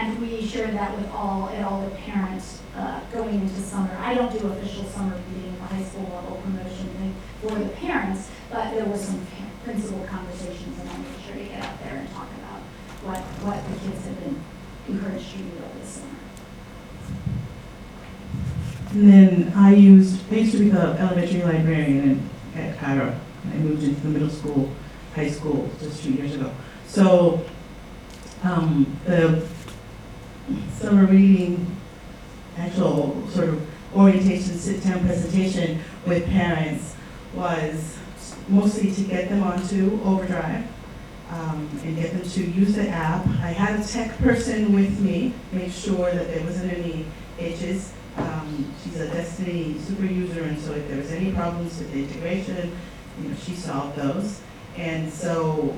And we shared that with all the parents going into summer. I don't do official summer reading, the high school level promotion thing for the parents, but there were some principal conversations, and I made sure to get out there and talk about what the kids have been encouraged to read over this summer. And then I used to be the elementary librarian at Cairo. I moved into the middle school, high school just 2 years ago. So the summer reading, actual sort of orientation, sit-down presentation with parents was mostly to get them onto Overdrive and get them to use the app. I had a tech person with me, make sure that there wasn't any itches. She's a Destiny super user, and so if there was any problems with the integration, she solved those. And so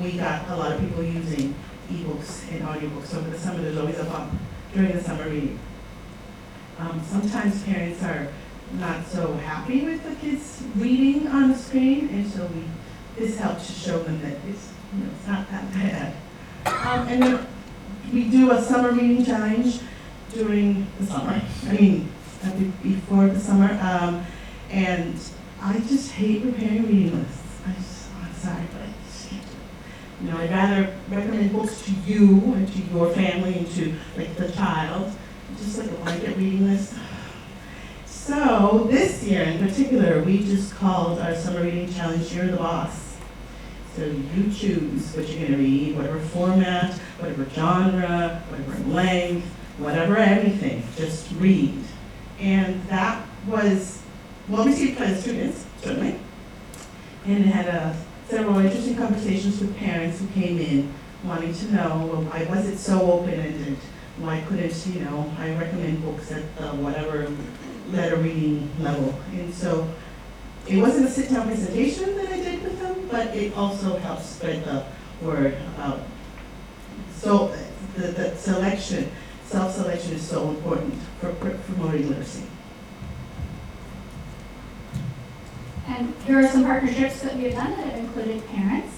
we got a lot of people using ebooks and audiobooks over the summer. There's always a bump during the summer reading. Sometimes parents are not so happy with the kids reading on the screen, and so this helps to show them that it's not that bad. And then we do a summer reading challenge during the summer. Before the summer, and I just hate preparing reading lists. I'm sorry, but I just can't do it. I'd rather recommend books to you and to your family and to the child, just like a blanket reading list. So this year in particular, we just called our summer reading challenge "You're the Boss." So you choose what you're going to read, whatever format, whatever genre, whatever length, whatever anything, just read. And that was well received by the students, certainly. And it had several interesting conversations with parents who came in wanting to know, well, why was it so open-ended? Why couldn't, I recommend books at whatever letter reading level? And so it wasn't a sit-down presentation that I did with them, but it also helped spread the word about, so the selection, self-selection is so important for promoting literacy. And here are some partnerships that we have done that have included parents.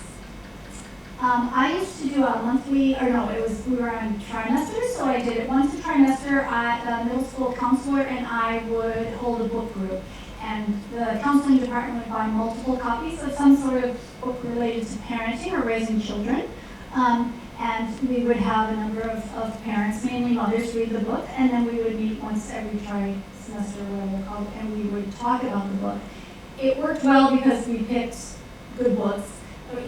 I used to do a monthly, we were on trimesters, so I did it once a trimester. The middle school counselor and I would hold a book group. And the counseling department would buy multiple copies of some sort of book related to parenting or raising children. And we would have a number of parents, mainly mothers, read the book, and then we would meet once every trimester or whatever, and we would talk about the book. It worked well because we picked good books,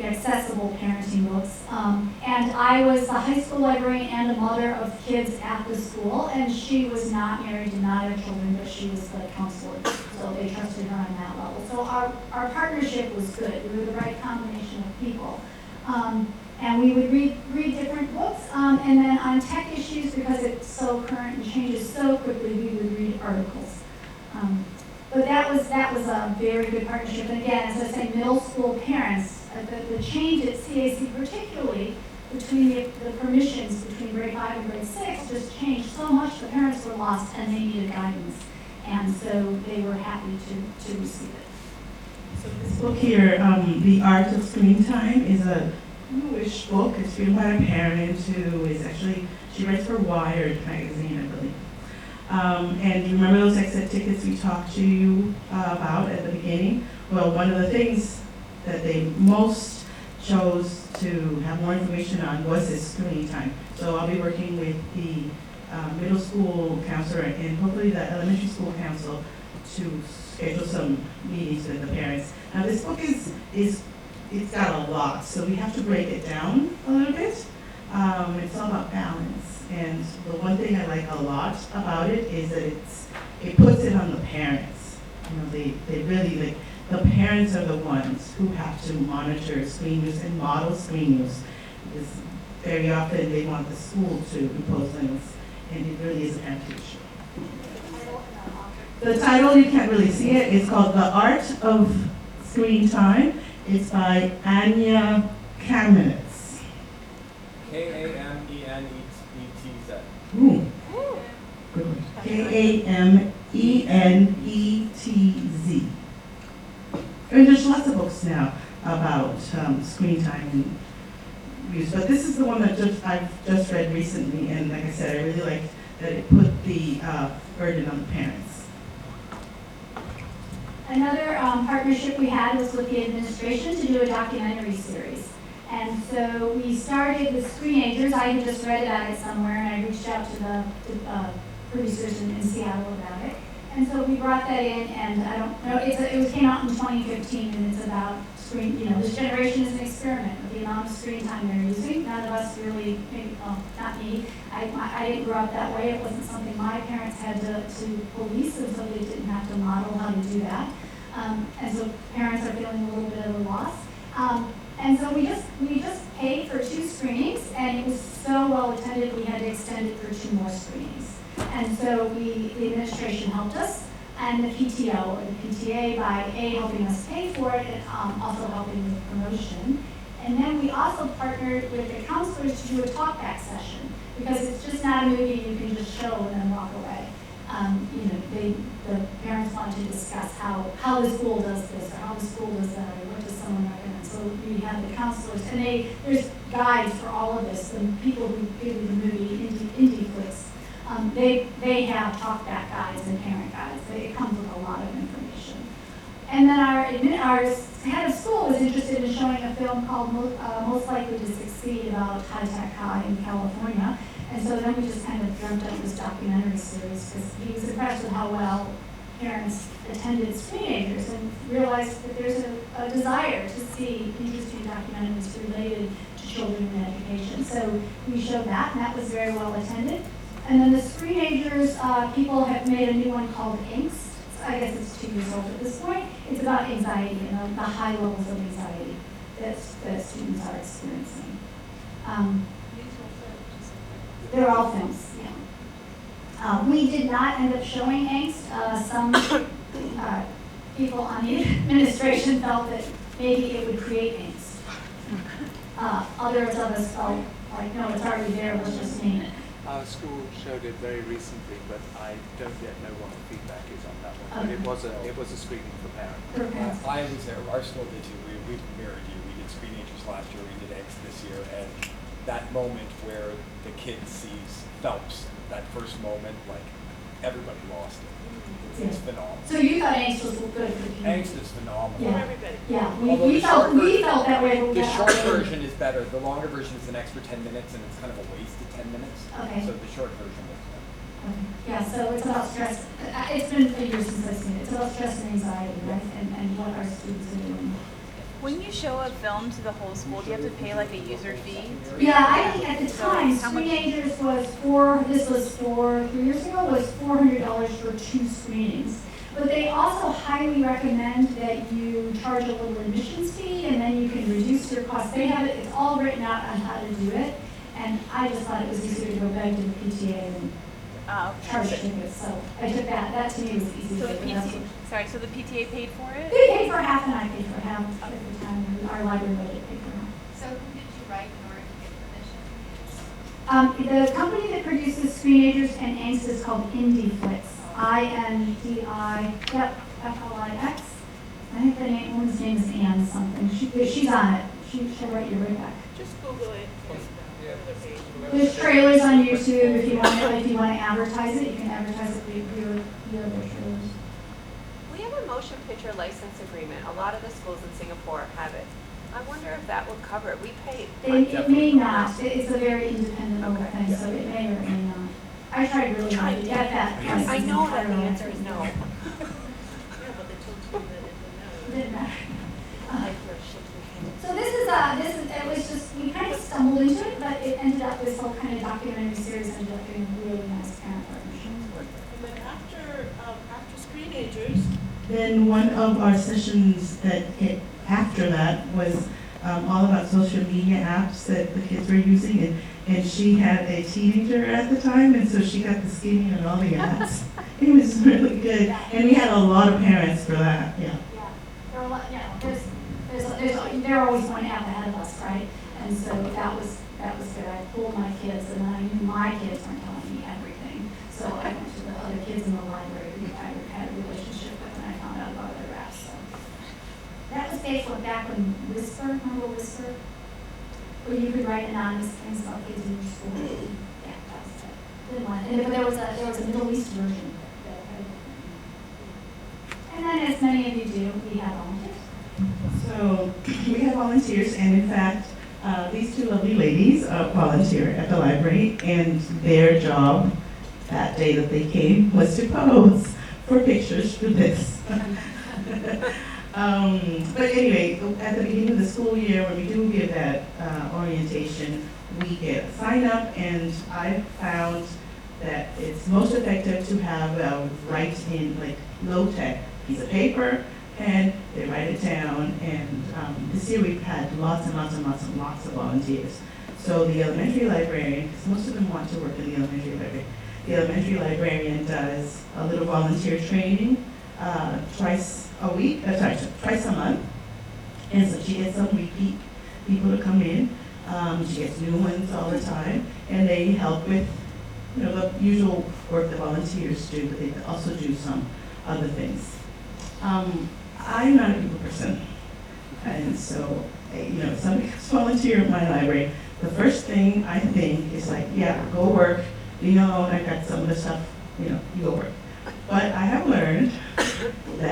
accessible parenting books. And I was the high school librarian and a mother of kids at the school, and she was not married, did not have children, but she was the counselor, so they trusted her on that level. So our partnership was good. We were the right combination of people. And we would read different books, and then on tech issues, because it's so current and changes so quickly, we would read articles. But that was a very good partnership. And again, as I say, middle school parents, the change at CAC, particularly between the permissions between grade 5 and grade 6, just changed so much. The parents were lost and they needed guidance, and so they were happy to receive it. So this book here, The Art of Screen Time, is a newish book. It's written by a parent who is actually, she writes for Wired magazine, I believe. And you remember those exit tickets we talked to you about at the beginning? Well, one of the things that they most chose to have more information on was this screen time. So I'll be working with the middle school counselor and hopefully the elementary school council to schedule some meetings with the parents. Now this book it's got a lot, so we have to break it down a little bit. It's all about balance, and the one thing I like a lot about it is that it puts it on the parents. They really, the parents are the ones who have to monitor screen use and model screen use, because very often they want the school to impose limits, and it really is a parent issue. The title, you can't really see it, it's called The Art of Screen Time. It's by Anya Kamenetz. Kamenetz. Ooh, good one. Kamenetz. And there's lots of books now about screen time, and used. But this is the one that I've just read recently, and like I said, I really liked that it put the burden on the parents. Another partnership we had was with the administration to do a documentary series. And so we started with screenagers. I had just read about it somewhere, and I reached out to the producers in Seattle about it. And so we brought that in, and I don't know, it came out in 2015, and it's about this generation is an experiment with the amount of screen time they're using. None of us really, maybe, well, not me. I didn't grow up that way. It wasn't something my parents had to police, and so they didn't have to model how to do that. And so parents are feeling a little bit of a loss. And so we just paid for 2 screenings, and it was so well attended we had to extend it for 2 more screenings. And so the administration helped us, and the PTO or the PTA by helping us pay for it, and also helping with promotion. And then we also partnered with the counselors to do a talkback session, because it's just not a movie you can just show and then walk away. The parents wanted to discuss how the school does this, or how the school does that, or what does someone recommend. So we have the counselors, and there's guides for all of this. The people who do the movie, indie flicks, they have talkback guides and parent guides. It comes with a lot of information. And then our head of school was interested in showing a film called Most Likely to Succeed about High Tech High in California. And so then we just kind of dreamt up this documentary series because he was impressed with how well parents attended screenagers and realized that there's a desire to see interesting documentaries related to children and education. So we showed that, and that was very well attended. And then the screenagers, people have made a new one called Angst. I guess it's 2 years old at this point. It's about anxiety and the high levels of anxiety that students are experiencing. They're all films, yeah. We did not end up showing Angst. Some people on the administration felt that maybe it would create Angst. Others of us felt like, no, it's already there, let's just name it. Our school showed it very recently, but I don't yet know what the feedback is on that one. Okay. But it was a screening for parents. For parents. I was there. Our school did too. We mirrored you. We did screenagers last year. We did X this year, and that moment where the kid sees Phelps, that first moment, like everybody lost it. It's phenomenal. So you thought Angst was good for you? Angst is phenomenal. Yeah. Everybody. Yeah, Although we felt that way. The short version is better. The longer version is an extra 10 minutes, and it's kind of a waste of 10 minutes. Okay. So the short version is better. Okay. Yeah, so it's about stress. It's been a year since I've seen it. It's about stress and anxiety, right? And what our students are doing. When you show a film to the whole school, do you have to pay like a user fee? Yeah, I think at the time, How much- screenagers was this was 3 years ago, was $400 for 2 screenings. But they also highly recommend that you charge a little admissions fee, and then you can reduce your costs. They have it, it's all written out on how to do it. And I just thought it was easier to go back to the PTA and charge tickets. So I took that. That to me was easy. So the PTA, so the PTA paid for it? They paid for half and I paid for half at the time. Our library budget paid for half. So who did you write in order to get permission? The company that produces screenagers and Angst is called Indie Flicks. INDI, FLIX. I think the woman's name is Ann something. She's on it. She'll write you right back. Just Google it. There's trailers on YouTube if you want to advertise it. You can advertise it via their trailers. We have a motion picture license agreement. A lot of the schools in Singapore have it. I wonder if that would cover it. We paid. It may not. It's a very independent little thing, so it may or may not. I tried really hard to get that. I know that the answer is no. Yeah, but they told you that it Didn't matter. Like you're shaking So it was just, we kind of stumbled into it, but it ended up, this whole kind of documentary series ended up being a really nice parent partnership. And then after screenagers, Then one of our sessions after that was all about social media apps that the kids were using, and she had a teenager at the time, and so she got the skinny on all the apps. It was really good, and we had a lot of parents for that. Yeah. Yeah, there are a lot, they're always one app ahead of us, right? And so that was good. I pulled my kids, and I knew my kids weren't telling me everything. So I went to the other kids in the library who I had a relationship with, and I found out about their apps. So that was back when Whisper, remember Whisper? Or you could write anonymous things about kids in your school. Yeah, that's it. Didn't want it. But there was a Middle East version that had it. And then, as many of you do, we have volunteers. So we have volunteers, and in fact, these two lovely ladies volunteer at the library, and their job that day that they came was to pose for pictures for this. But anyway, at the beginning of the school year, when we do give that orientation, we get a sign up, and I found that it's most effective to have write in like low-tech piece of paper, and they write it down. And this year we've had lots of volunteers. So the elementary librarian, because most of them want to work in the elementary library, the elementary librarian does a little volunteer training twice a month. And so she gets some repeat people to come in. She gets new ones all the time, and they help with the usual work the volunteers do, but they also do some other things. I'm not a people person, and so if somebody comes volunteer at my library, the first thing I think is like, yeah, go work. I got some of the stuff, you go work. But I have learned that